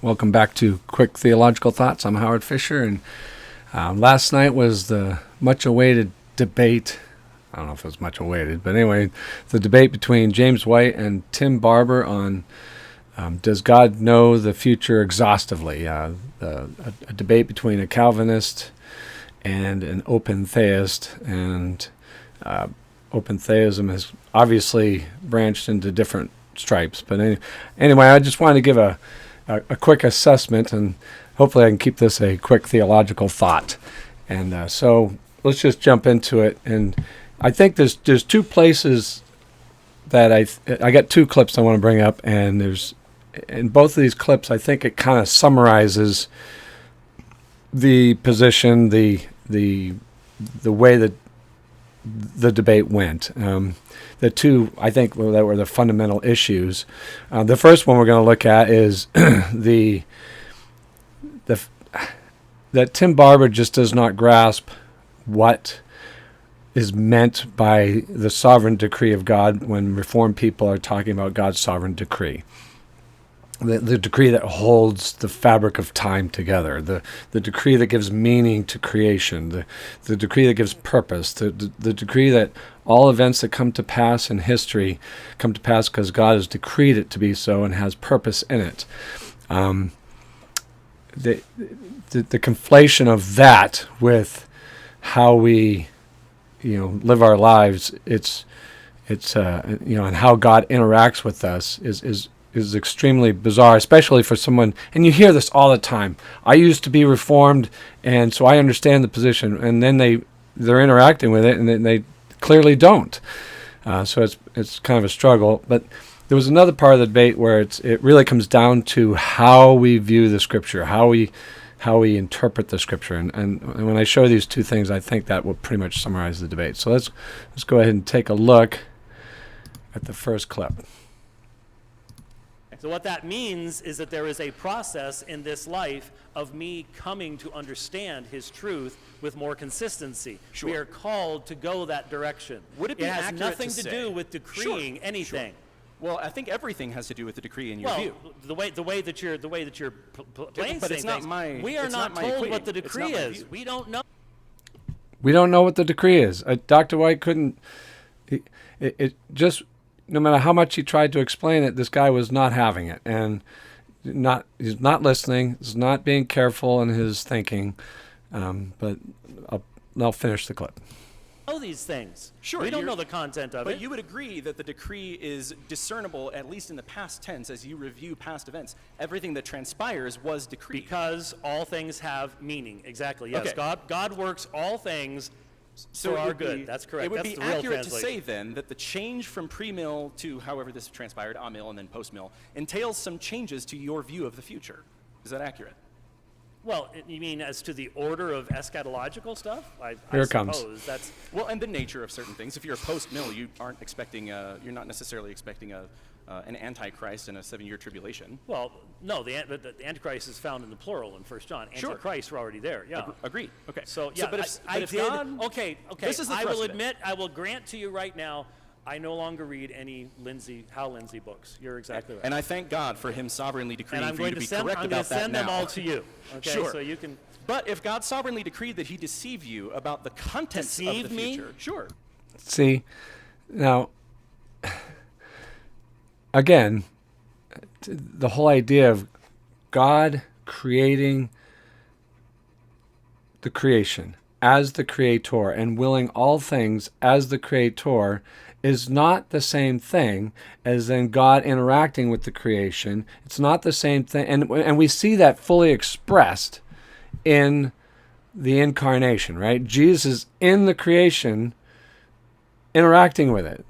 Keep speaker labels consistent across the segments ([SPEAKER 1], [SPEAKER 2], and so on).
[SPEAKER 1] Welcome back to Quick Theological Thoughts. I'm Howard Fisher, and last night was the much-awaited debate. I don't know if it was much awaited, but anyway, the debate between James White and Tim Barber on does God know the future exhaustively? A debate between a Calvinist and an open theist, and open theism has obviously branched into different stripes. But anyway, I just wanted to give a quick assessment, and hopefully I can keep this a quick theological thought. And so let's just jump into it. And I think there's two places that I got two clips I want to bring up, and there's in both of these clips I think it kind of summarizes the position, the way that the debate went. The two, I think, that were the fundamental issues. The first one we're going to look at is that Tim Barber just does not grasp what is meant by the sovereign decree of God when Reformed people are talking about God's sovereign decree. The decree that holds the fabric of time together, the decree that gives meaning to creation, the decree that gives purpose, the decree that all events that come to pass in history come to pass because God has decreed it to be so and has purpose in it. The conflation of that with how we live our lives, it's and how God interacts with us is extremely bizarre, especially for someone, and you hear this all the time. I used to be Reformed, and so I understand the position, and then they're interacting with it, and they clearly don't. So it's kind of a struggle. But there was another part of the debate where it really comes down to how we view the Scripture, how we interpret the Scripture, and when I show these two things, I think that will pretty much summarize the debate. So let's go ahead and take a look at the first clip.
[SPEAKER 2] So what that means is that there is a process in this life of me coming to understand his truth with more consistency.
[SPEAKER 3] Sure.
[SPEAKER 2] We are called to go that direction.
[SPEAKER 3] Would it be
[SPEAKER 2] has
[SPEAKER 3] accurate
[SPEAKER 2] nothing
[SPEAKER 3] to
[SPEAKER 2] to
[SPEAKER 3] say-
[SPEAKER 2] do with decreeing
[SPEAKER 3] Sure,
[SPEAKER 2] anything.
[SPEAKER 3] sure. Well, I think everything has to do with the decree in your
[SPEAKER 2] Well,
[SPEAKER 3] view.
[SPEAKER 2] the way that you're playing
[SPEAKER 3] but it's not
[SPEAKER 2] things,
[SPEAKER 3] my-
[SPEAKER 2] we are
[SPEAKER 3] it's
[SPEAKER 2] not
[SPEAKER 3] not my
[SPEAKER 2] told what
[SPEAKER 3] equating.
[SPEAKER 2] the
[SPEAKER 3] It's
[SPEAKER 2] decree
[SPEAKER 3] not my
[SPEAKER 2] is.
[SPEAKER 3] view.
[SPEAKER 2] We don't know.
[SPEAKER 1] We don't know what the decree is. Dr. White couldn't. It just, no matter how much he tried to explain it, this guy was not having it, and he's not listening. He's not being careful in his thinking. But I'll finish the clip.
[SPEAKER 2] Know these things.
[SPEAKER 3] Sure,
[SPEAKER 2] we don't
[SPEAKER 3] you're-
[SPEAKER 2] know the content of
[SPEAKER 3] But
[SPEAKER 2] it.
[SPEAKER 3] you would agree that the decree is discernible, at least in the past tense, as you review past events. Everything that transpires was decreed.
[SPEAKER 2] Because all things have meaning. Exactly. Yes.
[SPEAKER 3] Okay.
[SPEAKER 2] God works all things for
[SPEAKER 3] it
[SPEAKER 2] our
[SPEAKER 3] would
[SPEAKER 2] good.
[SPEAKER 3] be-
[SPEAKER 2] That's correct.
[SPEAKER 3] It would
[SPEAKER 2] That's
[SPEAKER 3] be
[SPEAKER 2] the real
[SPEAKER 3] accurate to
[SPEAKER 2] translation.
[SPEAKER 3] say then that the change from pre-mill to however this transpired, a-mill and then post-mill, entails some changes to your view of the future. Is that accurate?
[SPEAKER 2] Well, you mean as to the order of eschatological stuff?
[SPEAKER 1] Here it comes.
[SPEAKER 2] suppose that's
[SPEAKER 3] Well, and the nature of certain things. If you're a post-mill, you aren't expecting, you're not necessarily expecting an antichrist and a 7-year tribulation.
[SPEAKER 2] well, no. The Antichrist is found in the plural in 1 John.
[SPEAKER 3] Sure.
[SPEAKER 2] Antichrists were already there. Yeah.
[SPEAKER 3] Agreed. Okay.
[SPEAKER 2] So yeah,
[SPEAKER 3] but if,
[SPEAKER 2] I
[SPEAKER 3] but if
[SPEAKER 2] did.
[SPEAKER 3] God,
[SPEAKER 2] Okay.
[SPEAKER 3] This is the
[SPEAKER 2] I
[SPEAKER 3] thrust
[SPEAKER 2] will
[SPEAKER 3] of it.
[SPEAKER 2] admit. I will grant to you right now. I no longer read any Hal Lindsey books. You're exactly right.
[SPEAKER 3] And I thank God for Him sovereignly decreeing
[SPEAKER 2] And I'm
[SPEAKER 3] for you
[SPEAKER 2] going
[SPEAKER 3] to be
[SPEAKER 2] send,
[SPEAKER 3] correct
[SPEAKER 2] I'm going
[SPEAKER 3] about
[SPEAKER 2] to
[SPEAKER 3] that
[SPEAKER 2] send
[SPEAKER 3] now.
[SPEAKER 2] them all to you. Okay.
[SPEAKER 3] Sure.
[SPEAKER 2] So you can
[SPEAKER 3] But if God sovereignly decreed that He deceive you about the contents
[SPEAKER 2] Deceive
[SPEAKER 3] of the
[SPEAKER 2] me?
[SPEAKER 3] future, sure.
[SPEAKER 1] See, now, again, the whole idea of God creating the creation as the creator and willing all things as the creator is not the same thing as then God interacting with the creation. It's not the same thing. And we see that fully expressed in the incarnation, right? Jesus is in the creation interacting with it.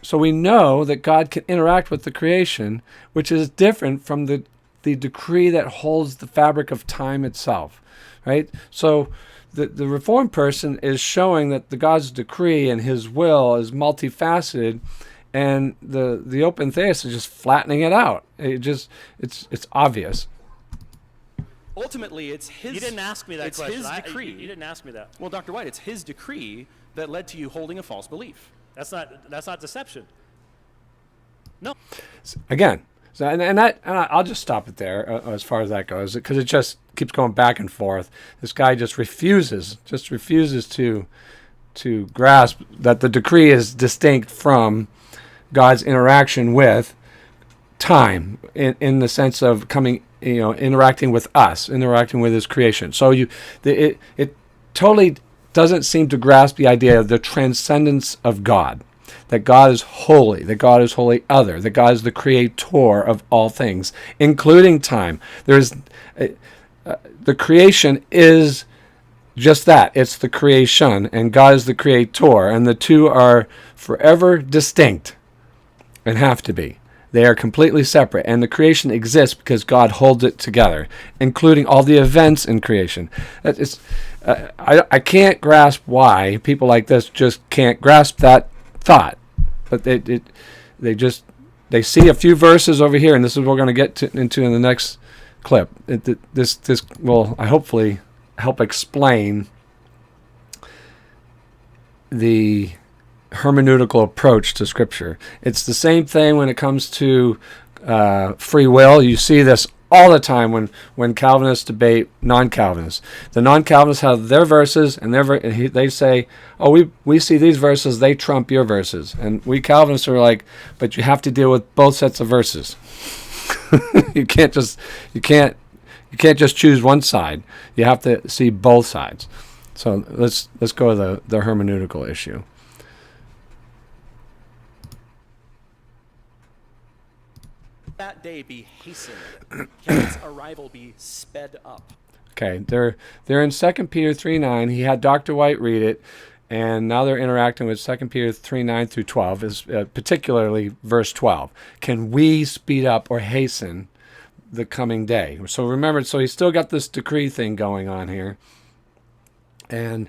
[SPEAKER 1] So we know that God can interact with the creation, which is different from the decree that holds the fabric of time itself, right? So the Reformed person is showing that the God's decree and His will is multifaceted, and the open theist is just flattening it out. It's obvious.
[SPEAKER 3] Ultimately, it's His.
[SPEAKER 2] You didn't ask me that
[SPEAKER 3] it's
[SPEAKER 2] question.
[SPEAKER 3] His decree.
[SPEAKER 2] You didn't ask me that.
[SPEAKER 3] Well, Dr. White, it's His decree that led to you holding a false belief.
[SPEAKER 2] That's not deception. No.
[SPEAKER 1] Again, So, I'll just stop it there as far as that goes, because it just keeps going back and forth. This guy just refuses to grasp that the decree is distinct from God's interaction with time, in the sense of coming, interacting with us, interacting with His creation. So it totally doesn't seem to grasp the idea of the transcendence of God. That God is holy, that God is wholly other, that God is the creator of all things, including time. The creation is just that. It's the creation, and God is the creator, and the two are forever distinct and have to be. They are completely separate, and the creation exists because God holds it together, including all the events in creation. I can't grasp why people like this just can't grasp that thought. But they see a few verses over here, and this is what we're going to get into in the next clip. This will hopefully help explain the hermeneutical approach to Scripture. It's the same thing when it comes to free will. You see this all the time when Calvinists debate non-Calvinists. The non-Calvinists have their verses, and they say, oh, we see these verses, they trump your verses. And we Calvinists are like, but you have to deal with both sets of verses. You can't just choose one side. You have to see both sides. So let's go to the hermeneutical issue.
[SPEAKER 3] That day be hastened, can its arrival be sped up?
[SPEAKER 1] Okay, they're in 2 Peter 3:9. He had Dr. White read it, and now they're interacting with 2 Peter 3:9 through 12, is particularly verse 12. Can we speed up or hasten the coming day? So remember, he's still got this decree thing going on here, and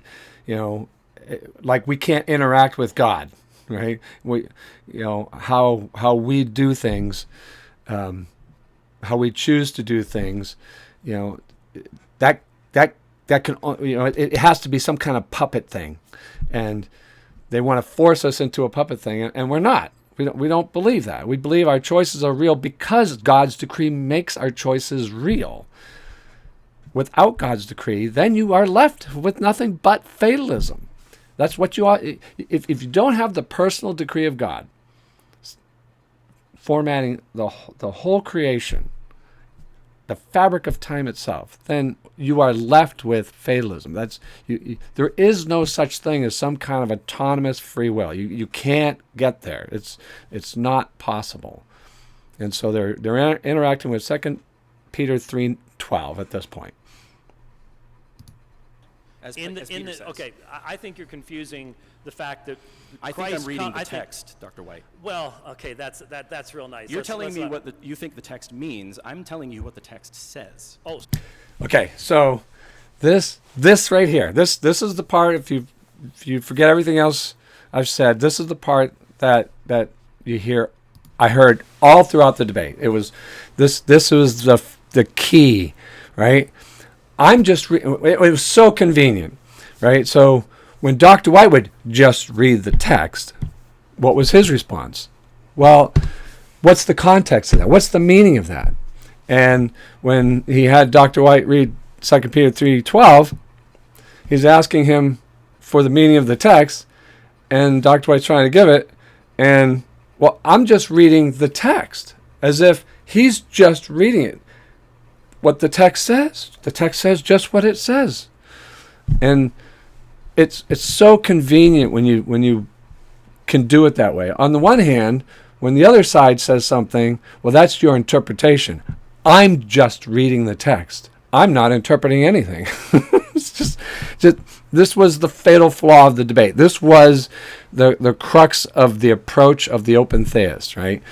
[SPEAKER 1] like we can't interact with God, right? We, how we do things. How we choose to do things, that can, it has to be some kind of puppet thing, and they want to force us into a puppet thing, and we're not. We don't believe that. We believe our choices are real because God's decree makes our choices real. Without God's decree, then you are left with nothing but fatalism. That's what you are. If you don't have the personal decree of God formatting the whole creation, the fabric of time itself, then you are left with fatalism. There is no such thing as some kind of autonomous free will. You can't get there. It's not possible. And so they're interacting with 2 Peter 3:12 at this point.
[SPEAKER 2] Okay, I think you're confusing the fact that
[SPEAKER 3] I
[SPEAKER 2] Christ
[SPEAKER 3] think I'm reading the text, Dr. White.
[SPEAKER 2] Well, okay, that's real nice.
[SPEAKER 3] You're telling me what you think the text means. I'm telling you what the text says.
[SPEAKER 2] Oh,
[SPEAKER 1] okay. So this right here, this is the part. If you forget everything else I've said, this is the part that you hear. I heard all throughout the debate. It was this was the key, right? It was so convenient, right? So when Dr. White would just read the text, what was his response? Well, what's the context of that? What's the meaning of that? And when he had Dr. White read 2 Peter 3:12, he's asking him for the meaning of the text, and Dr. White's trying to give it, and, well, I'm just reading the text, as if he's just reading it. What the text says. The text says just what it says. And it's so convenient when you can do it that way. On the one hand, when the other side says something, well, that's your interpretation. I'm just reading the text. I'm not interpreting anything. It's just this was the fatal flaw of the debate. This was the crux of the approach of the open theist, right?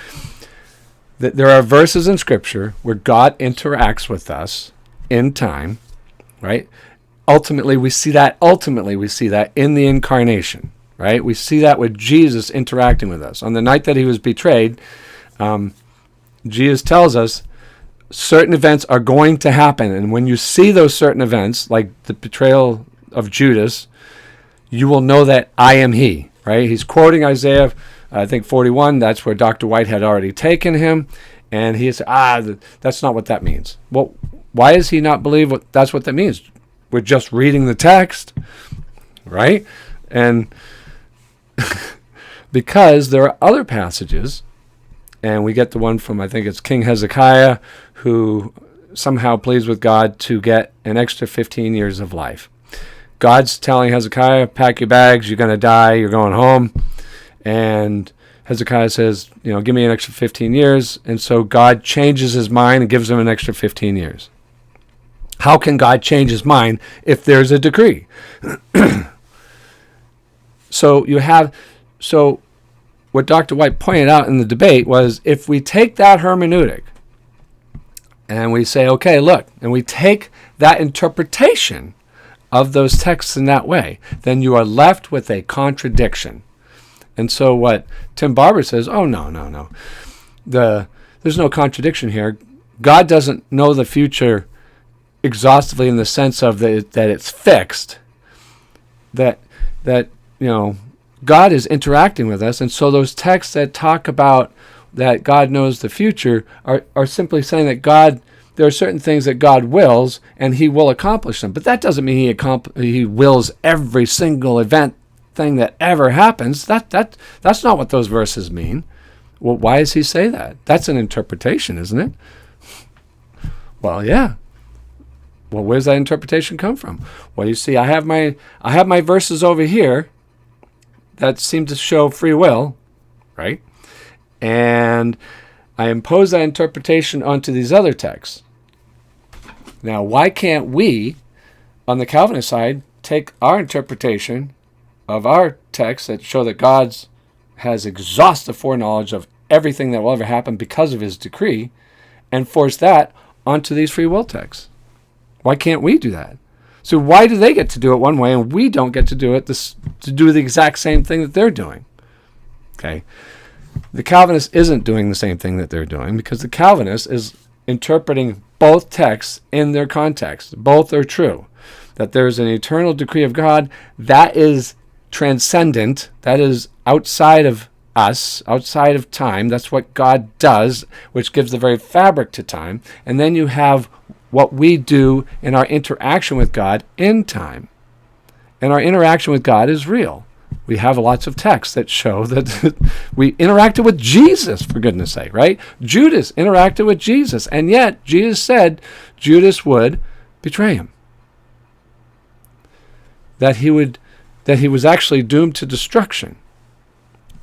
[SPEAKER 1] There are verses in Scripture where God interacts with us in time, right? Ultimately, we see that in the incarnation, right? We see that with Jesus interacting with us. On the night that he was betrayed, Jesus tells us certain events are going to happen. And when you see those certain events, like the betrayal of Judas, you will know that I am he, right? He's quoting Isaiah, I think 41. That's where Dr. White had already taken him. And he said, that's not what that means. Well, why does he not believe that's what that means? We're just reading the text, right? And because there are other passages, and we get the one from, I think it's King Hezekiah, who somehow pleads with God to get an extra 15 years of life. God's telling Hezekiah, pack your bags, you're going to die, you're going home. And Hezekiah says, give me an extra 15 years. And so God changes his mind and gives him an extra 15 years. How can God change his mind if there's a decree? So what Dr. White pointed out in the debate was, if we take that hermeneutic and we say, okay, look, and we take that interpretation of those texts in that way, then you are left with a contradiction. And so what Tim Barber says, no. There's no contradiction here. God doesn't know the future exhaustively in the sense of that it's fixed. That God is interacting with us, and so those texts that talk about that God knows the future are simply saying that there are certain things that God wills, and he will accomplish them. But that doesn't mean he wills every single thing that ever happens. That's not what those verses mean. Well, why does he say that? That's an interpretation, isn't it? Well, yeah. Well, where's that interpretation come from? Well, you see, I have my verses over here that seem to show free will, right? And I impose that interpretation onto these other texts. Now, why can't we, on the Calvinist side, take our interpretation of our texts that show that God has exhaustive foreknowledge of everything that will ever happen because of his decree, and force that onto these free will texts? Why can't we do that? So why do they get to do it one way and we don't get to do it to do the exact same thing that they're doing? Okay. The Calvinist isn't doing the same thing that they're doing, because the Calvinist is interpreting both texts in their context. Both are true. That there's an eternal decree of God that is transcendent, that is outside of us, outside of time. That's what God does, which gives the very fabric to time. And then you have what we do in our interaction with God in time. And our interaction with God is real. We have lots of texts that show that we interacted with Jesus, for goodness sake, right? Judas interacted with Jesus, and yet Jesus said Judas would betray him. That he was actually doomed to destruction.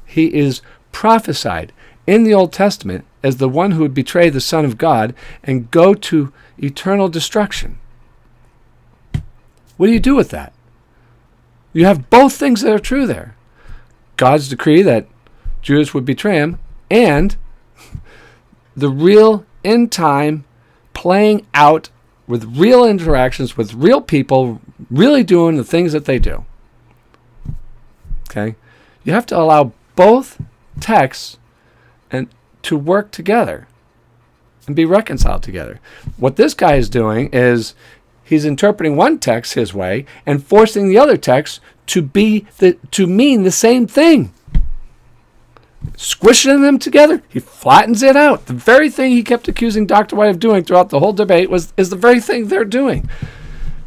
[SPEAKER 1] He is prophesied in the Old Testament as the one who would betray the Son of God and go to eternal destruction. What do you do with that? You have both things that are true there. God's decree that Judas would betray him, and the real end time playing out with real interactions with real people really doing the things that they do. Okay? You have to allow both texts and to work together and be reconciled together. What this guy is doing is he's interpreting one text his way and forcing the other text to mean the same thing. Squishing them together, he flattens it out. The very thing he kept accusing Dr. White of doing throughout the whole debate is the very thing they're doing.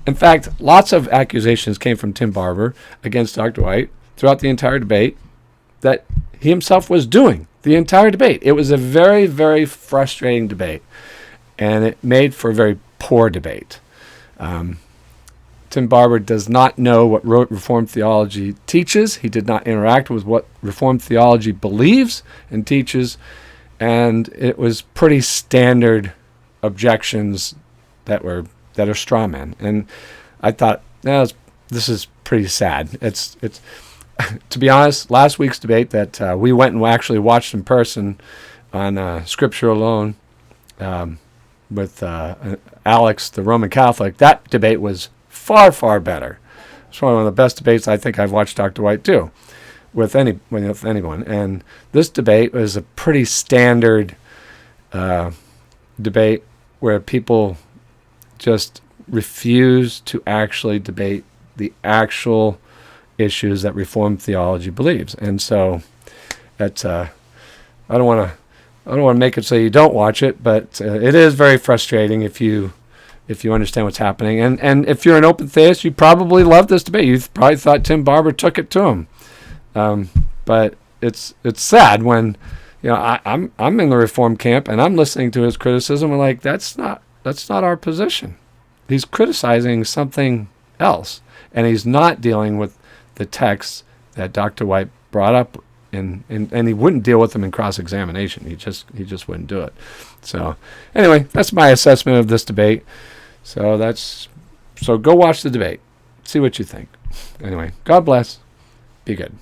[SPEAKER 1] In fact, lots of accusations came from Tim Barber against Dr. White throughout the entire debate that he himself was doing the entire debate. It was a very, very frustrating debate, and it made for a very poor debate. Tim Barber does not know what Reformed theology teaches. He did not interact with what Reformed theology believes and teaches, and it was pretty standard objections that are straw men. And I thought, this is pretty sad. It's to be honest, last week's debate that we went and actually watched in person on Scripture Alone with Alex, the Roman Catholic, that debate was far, far better. It's one of the best debates I think I've watched Dr. White do with anyone. And this debate was a pretty standard debate where people just refuse to actually debate the actual issues that Reformed theology believes. And so that's I don't want to I don't want to make it so you don't watch it, but it is very frustrating if you understand what's happening. And if you're an open theist, you probably love this debate. You probably thought Tim Barber took it to him. But it's sad when, I'm in the Reform camp and I'm listening to his criticism. And like, that's not our position. He's criticizing something else, and he's not dealing with the texts that Dr. White brought up, and he wouldn't deal with them in cross-examination. He just wouldn't do it. So anyway, that's my assessment of this debate. So go watch the debate. See what you think. Anyway, God bless. Be good.